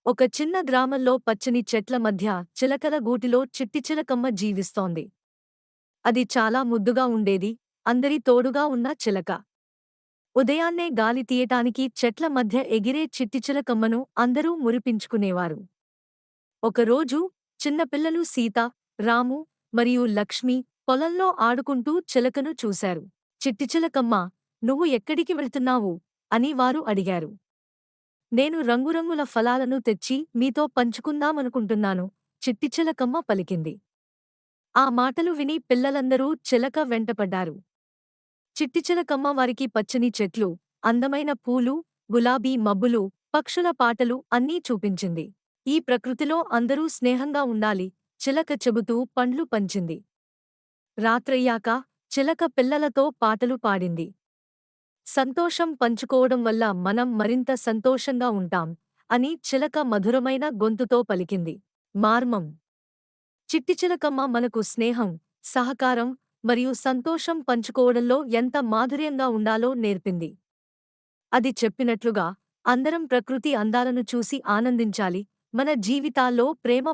ఒక చిన్న గ్రామంలో పచ్చని చెట్ల మధ్య చిలకల గూటిలో చిట్టిచిలకమ్మ జీవిస్తోంది. అది చాలా ముద్దుగా ఉండేది. అందరి తోడుగా ఉన్న చిలక. ఉదయాన్నే గాలి తీయటానికి చెట్ల మధ్య ఎగిరే చిట్టిచిలకమ్మను అందరూ మురిపించుకునేవారు. ఒకరోజు చిన్నపిల్లలు సీత, రాము మరియు లక్ష్మి పొలంలో ఆడుకుంటూ చిలకను చూశారు. చిట్టిచిలకమ్మా, నువ్వు ఎక్కడికి వెళ్తున్నావు అని వారు అడిగారు. నేను రంగురంగుల ఫలాలను తెచ్చి మీతో పంచుకుందామనుకుంటున్నాను, చిట్టిచిలకమ్మ పలికింది. ఆ మాటలు విని పిల్లలందరూ చిలక వెంటపడ్డారు. చిట్టిచిలకమ్మ వారికి పచ్చని చెట్లు, అందమైన పూలు, గులాబీ మబ్బులు, పక్షుల పాటలు అన్నీ చూపించింది. ఈ ప్రకృతిలో అందరూ స్నేహంగా ఉండాలి, చిలక చెబుతూ పండ్లు పంచింది. రాత్రయ్యాక చిలక పిల్లలతో పాటలు పాడింది. సంతోషం పంచుకోవడం వల్ల మనం మరింత సంతోషంగా ఉంటాం అని చిలక మధురమైన గొంతుతో పలికింది. మార్మం: చిట్టిచిలకమ్మ మనకు స్నేహం, సహకారం మరియు సంతోషం పంచుకోవడంలో ఎంత మాధుర్యంగా ఉండాలో నేర్పింది. అది చెప్పినట్లుగా అందరం ప్రకృతి అందాలను చూసి ఆనందించాలి, మన జీవితాల్లో ప్రేమ